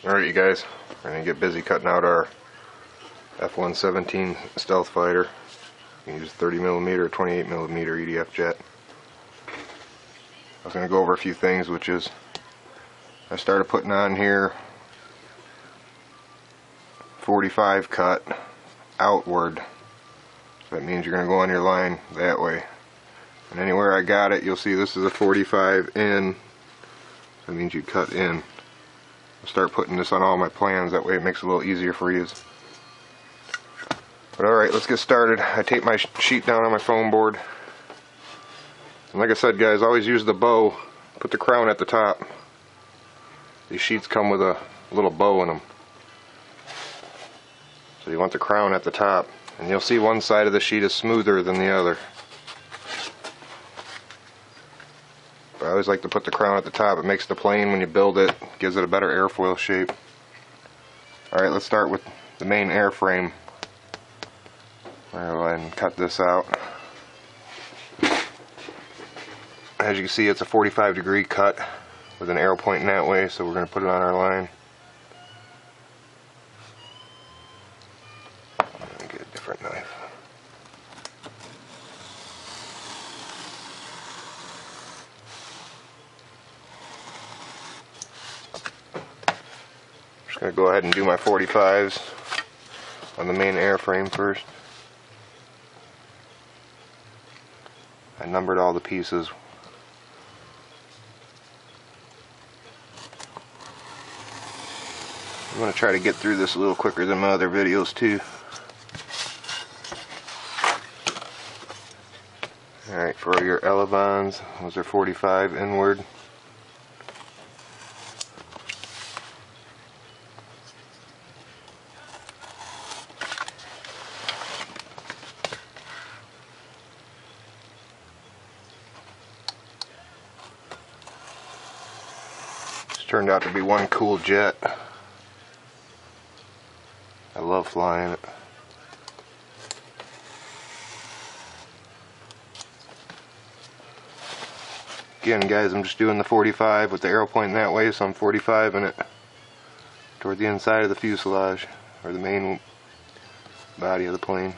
Alright you guys, we're going to get busy cutting out our F1-17 stealth fighter. You can use 30mm or 28mm EDF jet. I was going to go over a few things, which is I started putting on here 45 cut outward. So that means you're going to go on your line that way. And anywhere I got it, you'll see this is a 45 in. So that means you cut in. I'll start putting this on all my plans, that way it makes it a little easier for you. But alright, let's get started. I tape my sheet down on my foam board. And like I said guys, always use the bow. Put the crown at the top. These sheets come with a little bow in them. So you want the crown at the top. And you'll see one side of the sheet is smoother than the other. But I always like to put the crown at the top. It makes the plane, when you build it, gives it a better airfoil shape. Alright, let's start with the main airframe. I'll go ahead and cut this out. As you can see, it's a 45-degree cut with an arrow pointing that way, so we're going to put it on our line. Let me get a different knife. I'm going to go ahead and do my 45s on the main airframe first. I numbered all the pieces. I'm going to try to get through this a little quicker than my other videos too. Alright, for your elavons, those are 45 inward. Turned out to be one cool jet. I love flying it. Again guys, I'm just doing the 45 with the arrow pointing that way, so I'm 45 in it toward the inside of the fuselage, or the main body of the plane.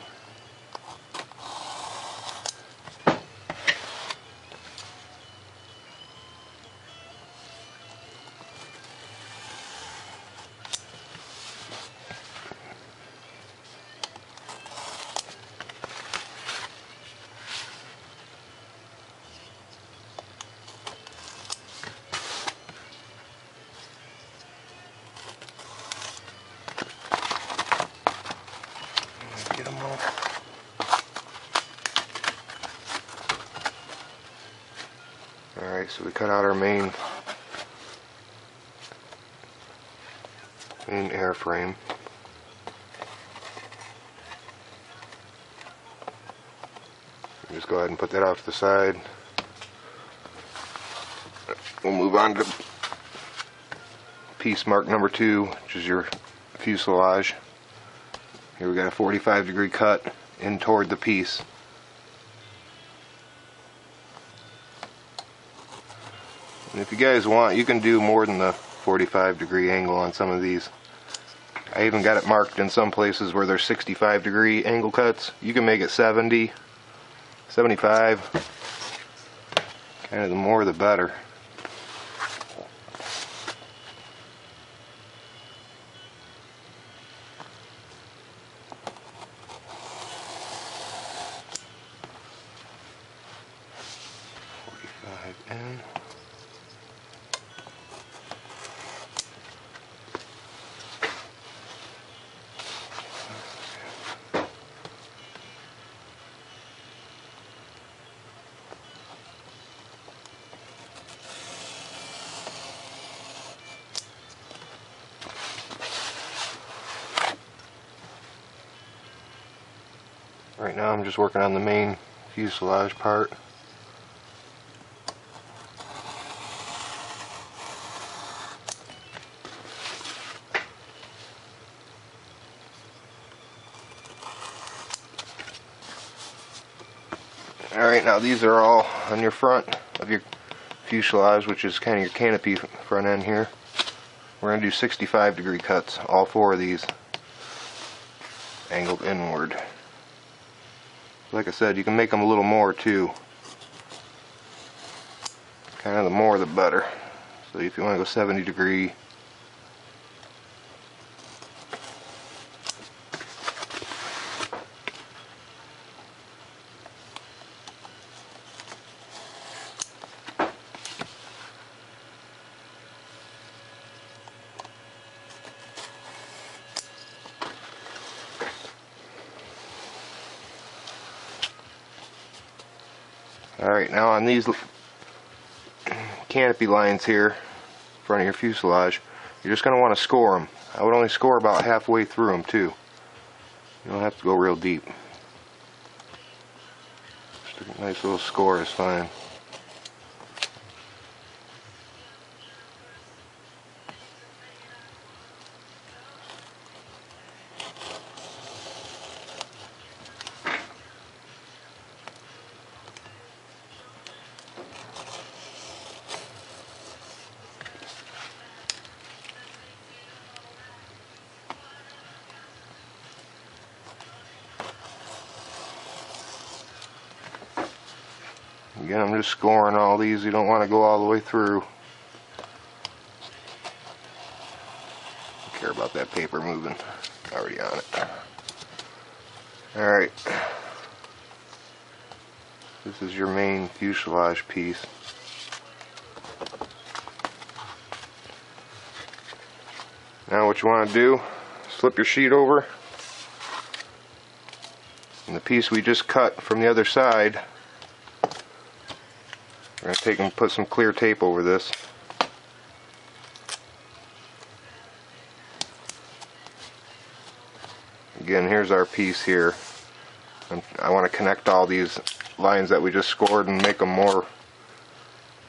Alright, so we cut out our main airframe. Just go ahead and put that off to the side. We'll move on to piece mark number 2, which is your fuselage. Here we got a 45-degree cut in toward the piece. And if you guys want, you can do more than the 45-degree angle on some of these. I even got it marked in some places where there's 65-degree angle cuts. You can make it 70, 75. Kind of the more the better. In. Right now I'm just working on the main fuselage part. Alright, now these are all on your front of your fuselage, which is kind of your canopy front end here. We're going to do 65-degree cuts, all 4 of these, angled inward. Like I said, you can make them a little more too. Kind of the more the better. So if you want to go 70-degree, alright, now on these canopy lines here in front of your fuselage, you're just going to want to score them. I would only score about halfway through them too. You don't have to go real deep. Just a nice little score is fine. Again, I'm just scoring all these. You don't want to go all the way through. Don't care about that paper moving. Already on it. Alright. This is your main fuselage piece. Now what you want to do, flip your sheet over, and the piece we just cut from the other side, we're going to take and put some clear tape over this. Again, here's our piece here. I want to connect all these lines that we just scored and make them more,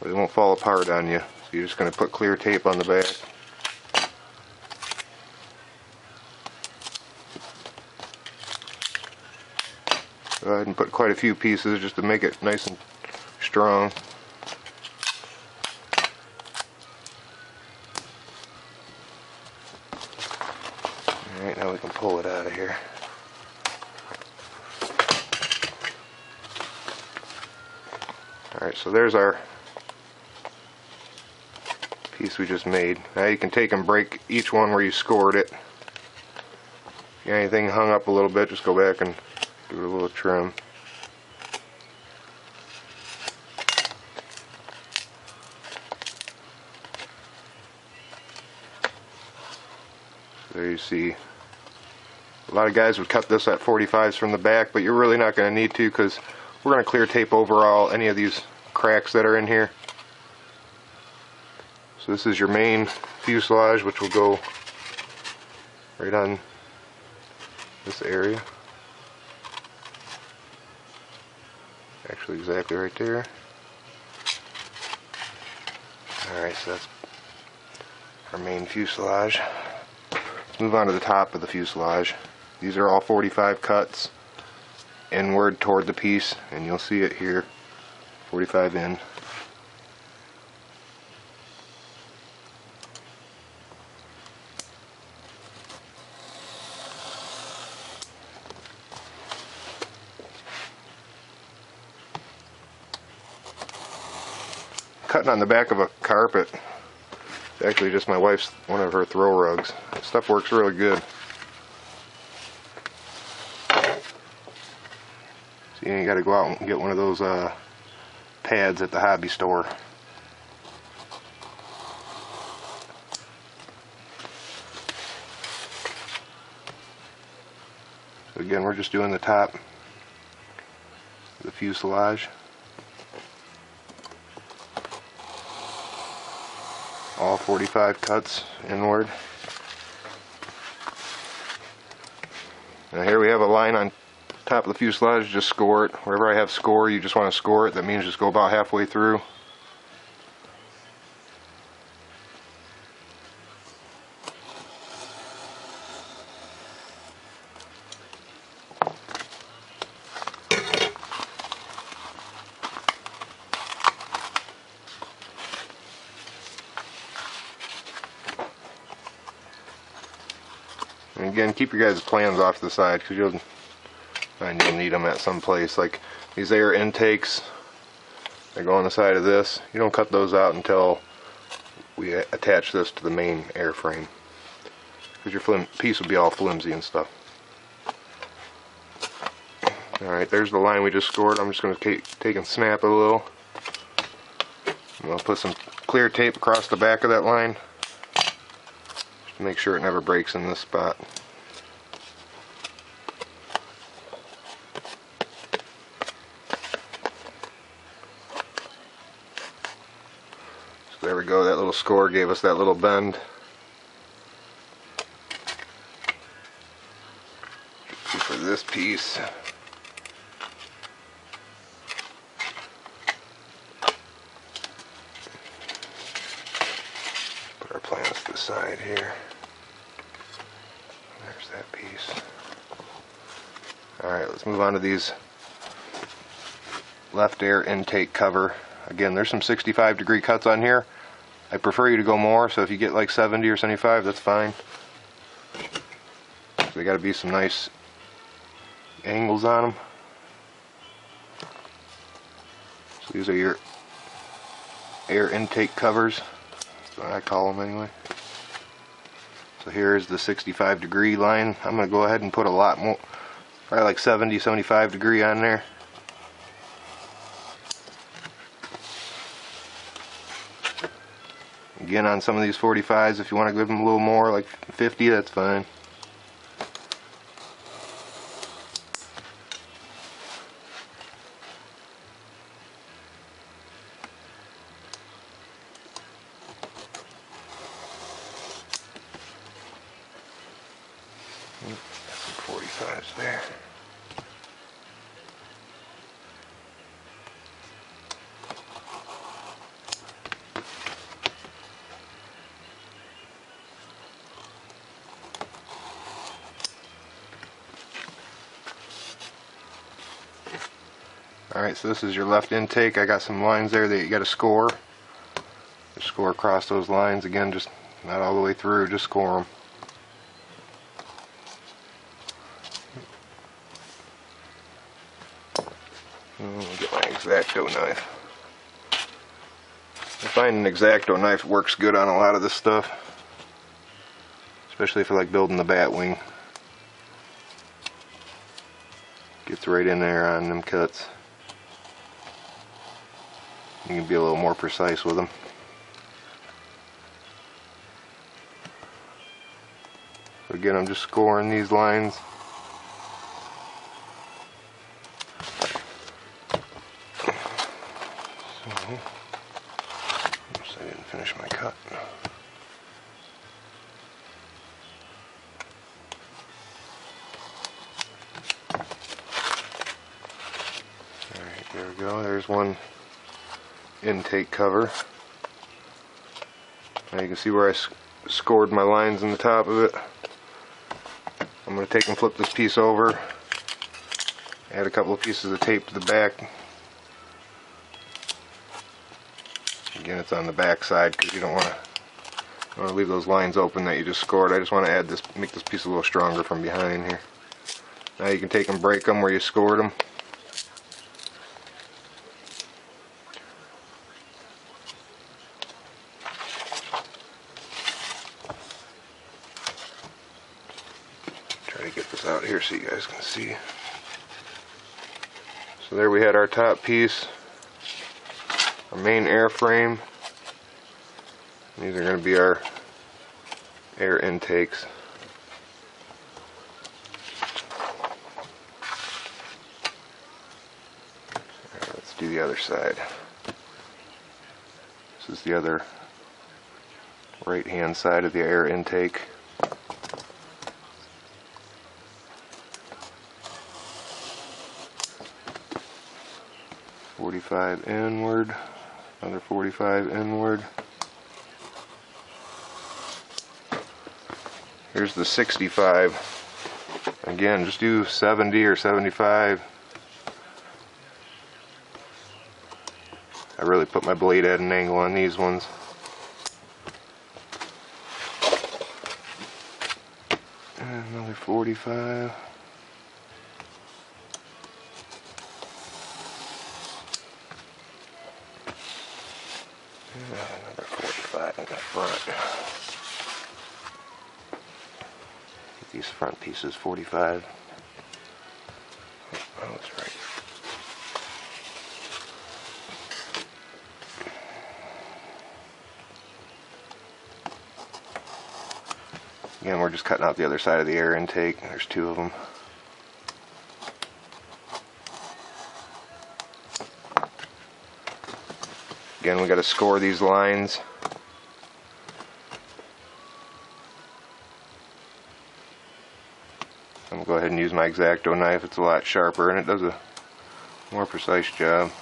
they won't fall apart on you. So you're just going to put clear tape on the back. Go ahead and put quite a few pieces just to make it nice and strong. Alright, now we can pull it out of here. Alright, so there's our piece we just made. Now you can take and break each one where you scored it. If you got anything hung up a little bit, just go back and give it a little trim. There you see. A lot of guys would cut this at 45s from the back, but you're really not going to need to, because we're going to clear tape over any of these cracks that are in here. So this is your main fuselage, which will go right on this area. Actually exactly right there. Alright, so that's our main fuselage. Let's move on to the top of the fuselage. These are all 45 cuts inward toward the piece, and you'll see it here, 45 in. Cutting on the back of a carpet. It's actually just my wife's, one of her throw rugs. This stuff works really good. So you got to go out and get one of those pads at the hobby store. So again, we're just doing the top of the fuselage. All 45 cuts inward. Now here we have a line on top of the fuselage. Just score it. Wherever I have score, you just want to score it. That means just go about halfway through. And again, keep your guys' plans off to the side because you'll find you'll need them at some place. Like these air intakes, they go on the side of this. You don't cut those out until we attach this to the main airframe, because your piece will be all flimsy and stuff. Alright, there's the line we just scored. I'm just going to take and snap it a little. And I'll put some clear tape across the back of that line just to make sure it never breaks in this spot. So there we go, that little score gave us that little bend. For this piece, put our plans to the side here. There's that piece. Alright, let's move on to these left air intake cover. Again, there's some 65-degree cuts on here. I prefer you to go more, so if you get like 70 or 75, that's fine. They got to be some nice angles on them. So these are your air intake covers. That's what I call them anyway. So here's the 65-degree line. I'm going to go ahead and put a lot more, probably like 70, 75 degree on there. Again, on some of these 45s, if you want to give them a little more, like 50, that's fine. Some 45s there. Alright, so this is your left intake. I got some lines there that you got to score. Just score across those lines. Again, just not all the way through, just score them. I'll get my X-Acto knife. I find an X-Acto knife works good on a lot of this stuff, especially for like building the bat wing. Gets right in there on them cuts. You can be a little more precise with them. So again, I'm just scoring these lines. Oops, I didn't finish my cut. Alright, there we go. There's one intake cover. Now you can see where I scored my lines in the top of it. I'm going to take and flip this piece over, add a couple of pieces of tape to the back. Again, it's on the back side because you don't want to leave those lines open that you just scored. I just want to add this, make this piece a little stronger from behind here. Now you can take and break them where you scored them. Try to get this out here so you guys can see. So there we had our top piece, our main airframe. These are going to be our air intakes. Right, let's do the other side. This is the other right hand side of the air intake. .45 inward, another .45 inward. Here's the 65. Again, just do 70 or 75. I really put my blade at an angle on these ones. And another 45. And another 45 in the front. Get these front pieces 45. Oh, that's right. Again, we're just cutting out the other side of the air intake. There's two of them. Again, we got to score these lines. I'm going to go ahead and use my X-Acto knife. It's a lot sharper and it does a more precise job.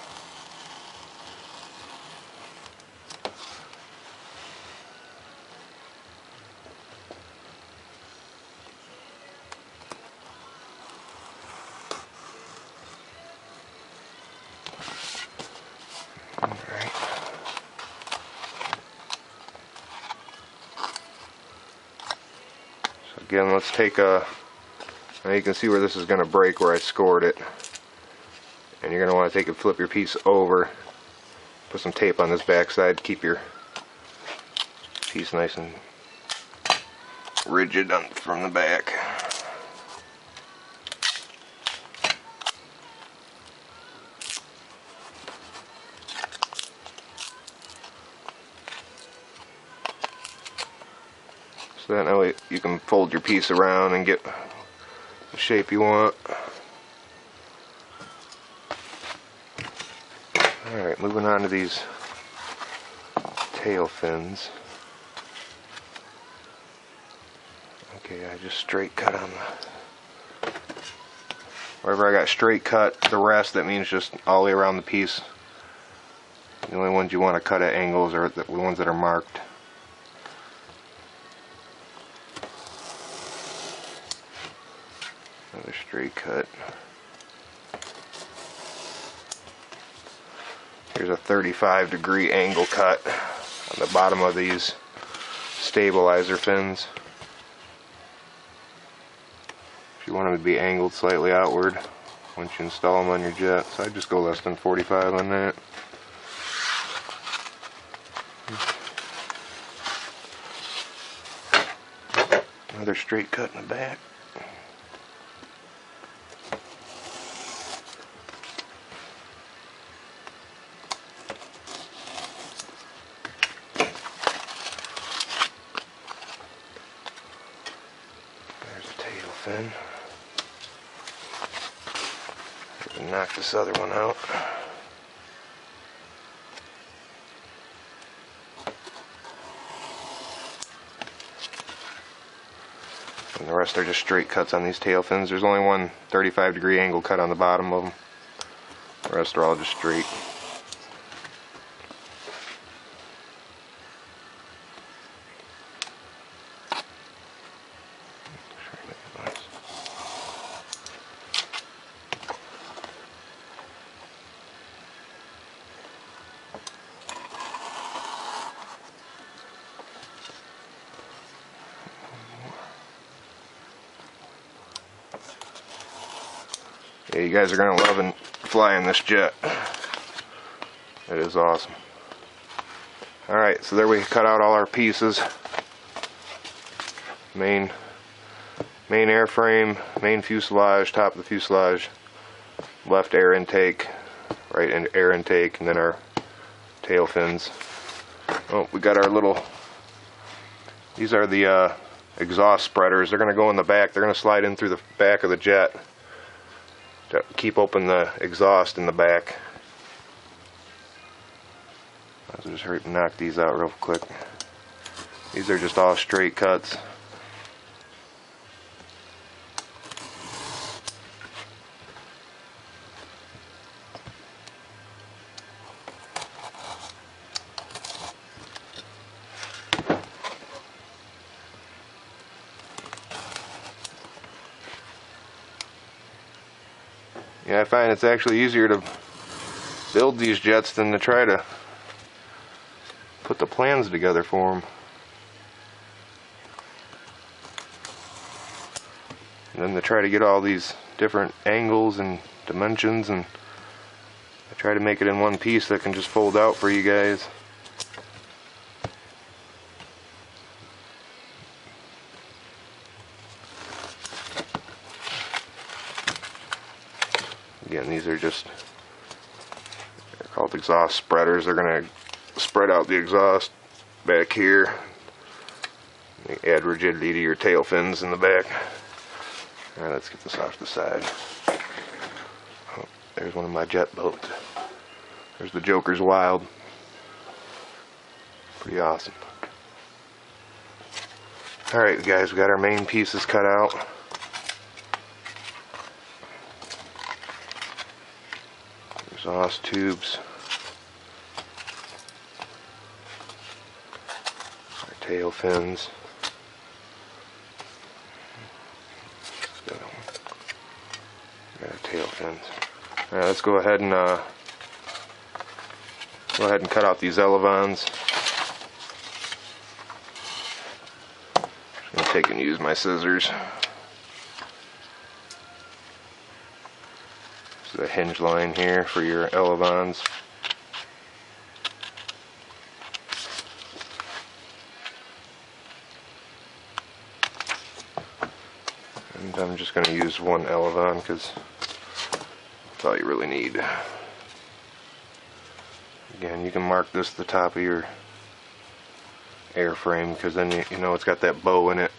Again, let's take a, now you can see where this is going to break where I scored it. And you're going to want to take and flip your piece over, put some tape on this back side, keep your piece nice and rigid from the back. So that way you can fold your piece around and get the shape you want. Alright, moving on to these tail fins. Okay, I just straight cut on the, wherever I got straight cut, the rest, that means just all the way around the piece. The only ones you want to cut at angles are the ones that are marked. Another straight cut. Here's a 35-degree angle cut on the bottom of these stabilizer fins. If you want them to be angled slightly outward once you install them on your jet, so I'd just go less than 45 on that. Another straight cut in the back. Fin. Knock this other one out. And the rest are just straight cuts on these tail fins. There's only one 35-degree angle cut on the bottom of them. The rest are all just straight. Yeah, you guys are going to love flying this jet. It is awesome. Alright, so there we cut out all our pieces. Main airframe, main fuselage, top of the fuselage, left air intake, right air intake, and then our tail fins. Oh, we got our little, these are the exhaust spreaders. They're going to go in the back. They're going to slide in through the back of the jet to keep open the exhaust in the back. I'll just hurry and knock these out real quick. These are just all straight cuts. Yeah, I find it's actually easier to build these jets than to try to put the plans together for them. And then to try to get all these different angles and dimensions, and I try to make it in one piece that can just fold out for you guys. Again, these are just, they're called exhaust spreaders. They're going to spread out the exhaust back here. They add rigidity to your tail fins in the back. Alright, let's get this off the side. Oh, there's one of my jet boats. There's the Joker's Wild. Pretty awesome. Alright guys, we got our main pieces cut out. Exhaust tubes. Our tail fins. Tail fins. Alright, let's go ahead and cut out these elavons. Just gonna take and use my scissors. This is a hinge line here for your elavons. And I'm just going to use one elavon because that's all you really need. Again, you can mark this the top of your airframe because then you know it's got that bow in it.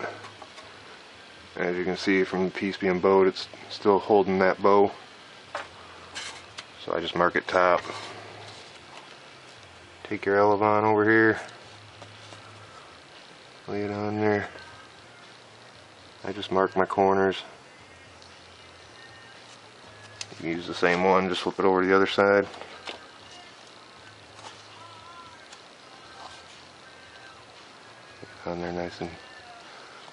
As you can see from the piece being bowed, it's still holding that bow. So I just mark it top. Take your elavon over here, lay it on there. I just mark my corners. You can use the same one, just flip it over to the other side. On there nice and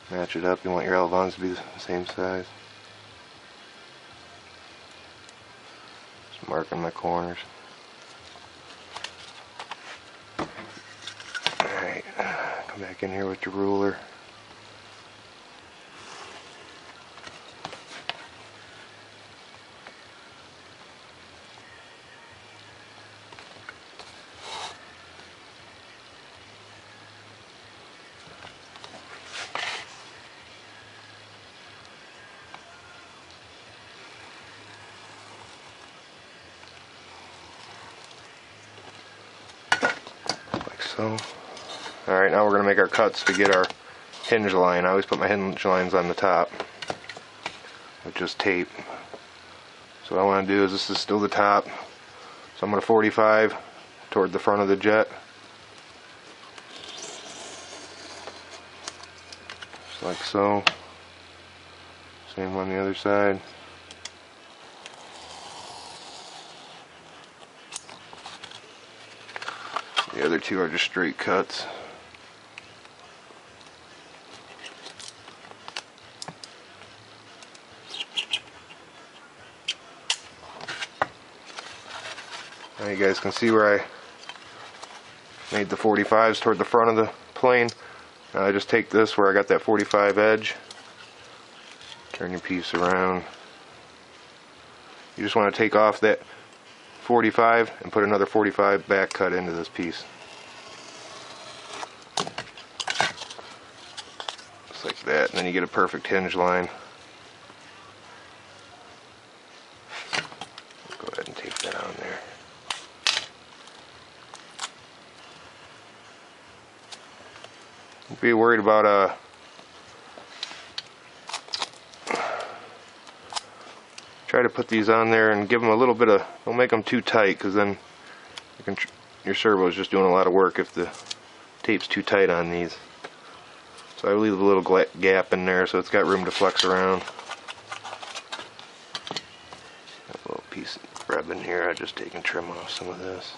match it up. You want your elavons to be the same size. Just marking my corners. Alright, come back in here with your ruler. So, alright, now we're going to make our cuts to get our hinge line. I always put my hinge lines on the top with just tape. So what I want to do is, this is still the top, so I'm going to 45 toward the front of the jet. Just like so. Same on the other side. The other two are just straight cuts. Now you guys can see where I made the 45s toward the front of the plane. Now I just take this where I got that 45 edge, turn your piece around. You just want to take off that 45 and put another 45 back cut into this piece. Just like that, and then you get a perfect hinge line. Go ahead and tape that on there. Don't be worried about try to put these on there and give them a little bit of, don't make them too tight, because then your servo is just doing a lot of work if the tape's too tight on these. So I leave a little gap in there so it's got room to flex around. Got a little piece of rub in here, I just take and trim off some of this.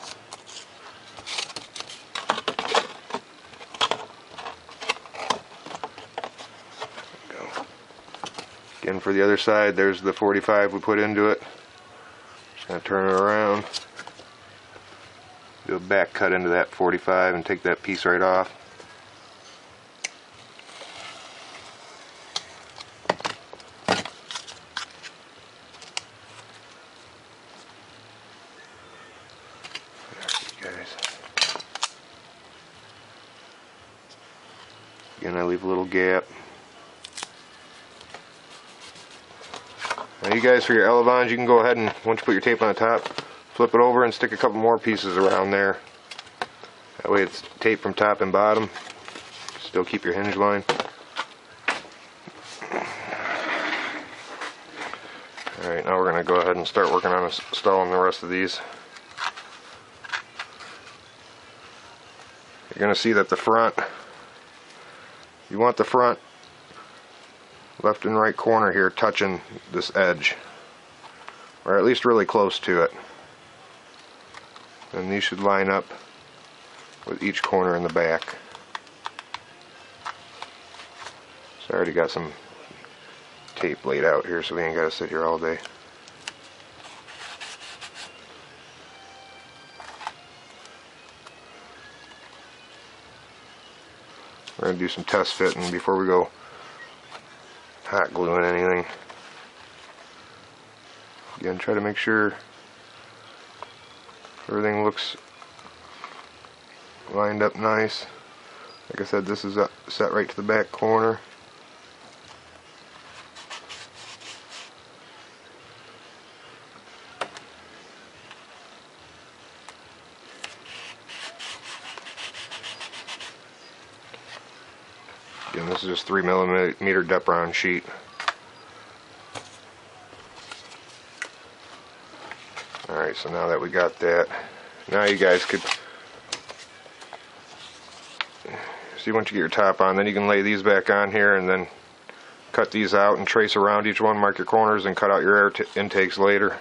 Again, for the other side, there's the 45 we put into it. Just going to turn it around, do a back cut into that 45 and take that piece right off. I leave a little gap. Now you guys, for your elavons, you can go ahead and, once you put your tape on the top, flip it over and stick a couple more pieces around there. That way it's taped from top and bottom. Still keep your hinge line. Alright, now we're going to go ahead and start working on installing the rest of these. You're going to see that the front, you want the front left and right corner here touching this edge, or at least really close to it. And these should line up with each corner in the back. So I already got some tape laid out here, so we ain't got to sit here all day. We're going to do some test fitting before we go hot gluing anything. Again, try to make sure everything looks lined up nice. Like I said, this is set right to the back corner. Again, this is just 3mm Depron sheet. Alright, so now that we got that, now you guys could see, once you get your top on, then you can lay these back on here and then cut these out and trace around each one, mark your corners, and cut out your air intakes later.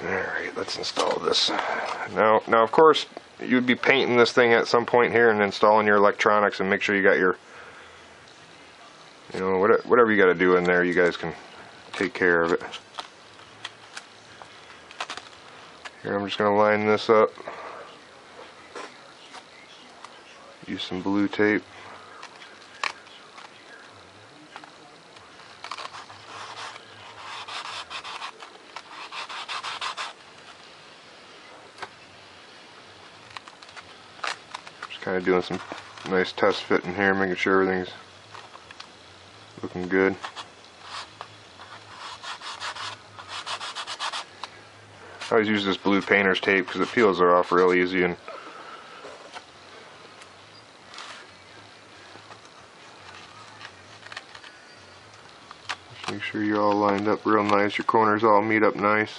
Alright, let's install this. Now of course, you'd be painting this thing at some point here and installing your electronics, and make sure you got your, you know, whatever you got to do in there, you guys can take care of it. Here, I'm just going to line this up. Use some blue tape. Just kind of doing some nice test fit in here, making sure everything's looking good. I always use this blue painter's tape because it peels it off real easy, and just make sure you're all lined up real nice, your corners all meet up nice.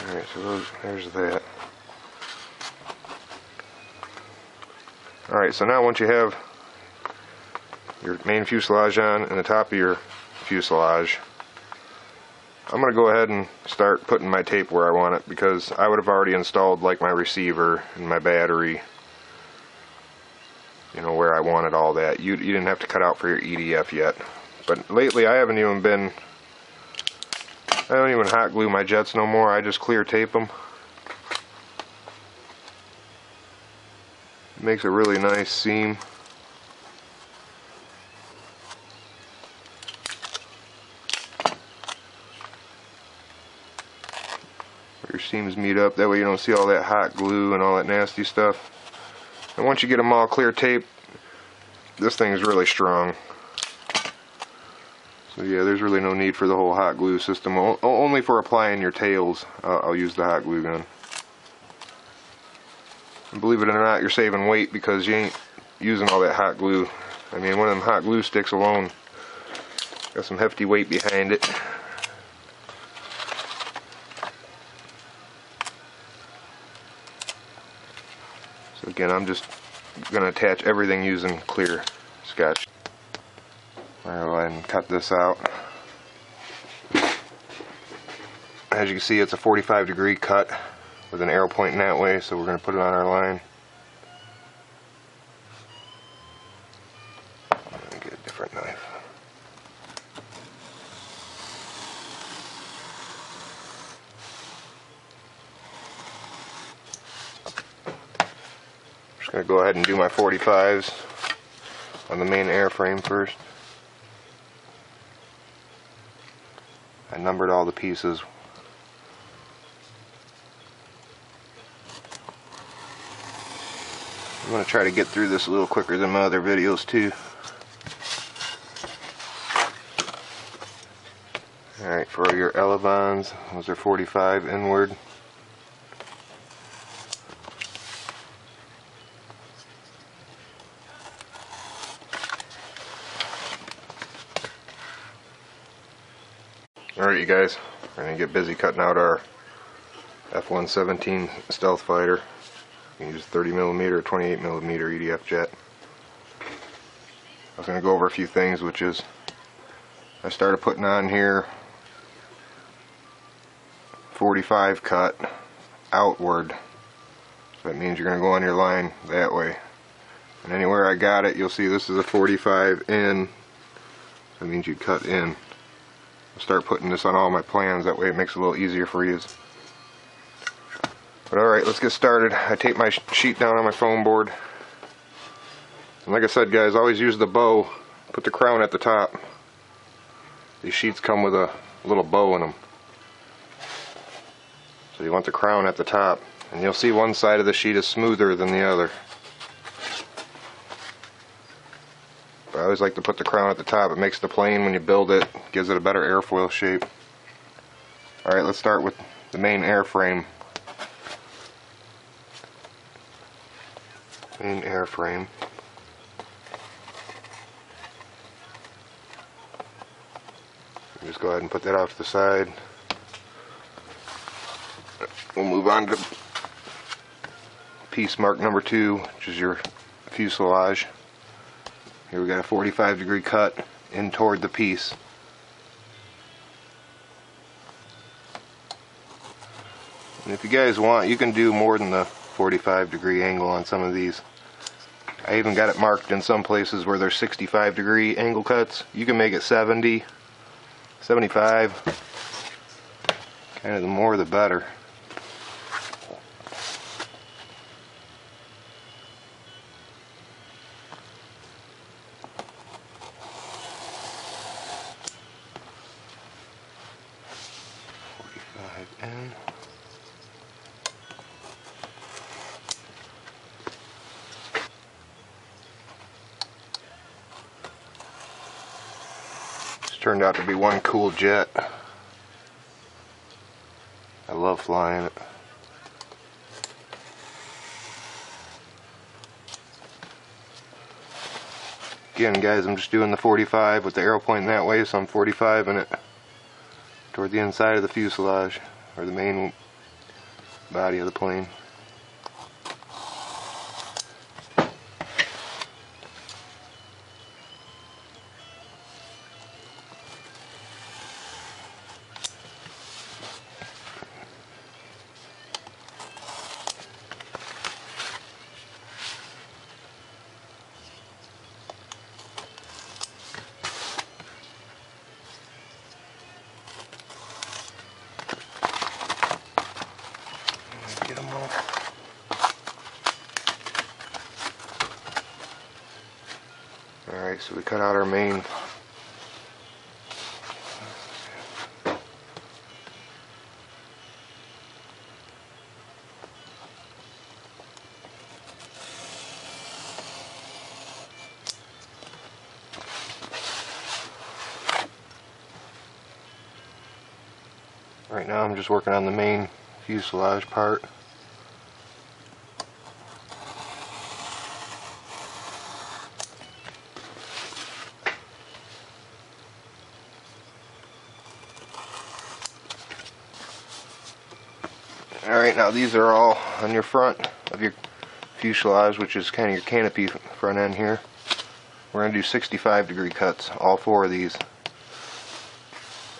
Alright, so there's that. Alright, so now once you have your main fuselage on and the top of your fuselage, I'm going to go ahead and start putting my tape where I want it, because I would have already installed like my receiver and my battery, you know, where I wanted all that. You didn't have to cut out for your EDF yet. But lately I don't even hot glue my jets no more. I just clear tape them. It makes a really nice seam. Your seams meet up, that way you don't see all that hot glue and all that nasty stuff. And once you get them all clear taped, this thing is really strong. So yeah, there's really no need for the whole hot glue system. Only for applying your tails, I'll use the hot glue gun. And believe it or not, you're saving weight because you ain't using all that hot glue. I mean, one of them hot glue sticks alone got some hefty weight behind it. So again, I'm just going to attach everything using clear Scotch. I'll go ahead and cut this out. As you can see, it's a 45-degree cut with an arrow pointing that way, so we're going to put it on our line. Let me get a different knife. Gonna go ahead and do my 45s on the main airframe first. I numbered all the pieces. I'm going to try to get through this a little quicker than my other videos too. Alright, for your elavons, those are 45 inward. Alright you guys, we're going to get busy cutting out our F1-17 stealth fighter. You can use 30mm or 28mm EDF jet. I was going to go over a few things, which is I started putting on here 45 cut outward. So that means you're going to go on your line that way. And anywhere I got it, you'll see this is a 45 in. That means you cut in. I'll start putting this on all my plans, that way it makes it a little easier for you. But alright, let's get started. I tape my sheet down on my foam board. And like I said guys, always use the bow. Put the crown at the top. These sheets come with a little bow in them. So you want the crown at the top. And you'll see one side of the sheet is smoother than the other. But I always like to put the crown at the top. It makes the plane, when you build it, gives it a better airfoil shape. Alright, let's start with the main airframe. Main airframe. Just go ahead and put that off to the side. We'll move on to piece mark number 2, which is your fuselage. Here we got a 45-degree cut in toward the piece. And if you guys want, you can do more than the 45-degree angle on some of these. I even got it marked in some places where there's 65-degree angle cuts. You can make it 70, 75. Kind of the more the better. And this turned out to be one cool jet. I love flying it. Again guys, I'm just doing the 45 with the arrow pointing that way, so I'm 45 in it toward the inside of the fuselage, or the main body of the plane. Get them all. Alright, so we cut out our main. Right now I'm just working on the main fuselage part. Alright, now these are all on your front of your fuselage, which is kind of your canopy front end here. We're going to do 65-degree cuts, all 4 of these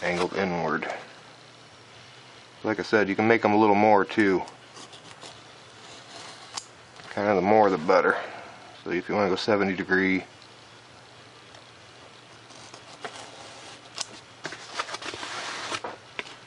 angled inward. Like I said, you can make them a little more too. Kind of the more the better. So if you want to go 70 degree,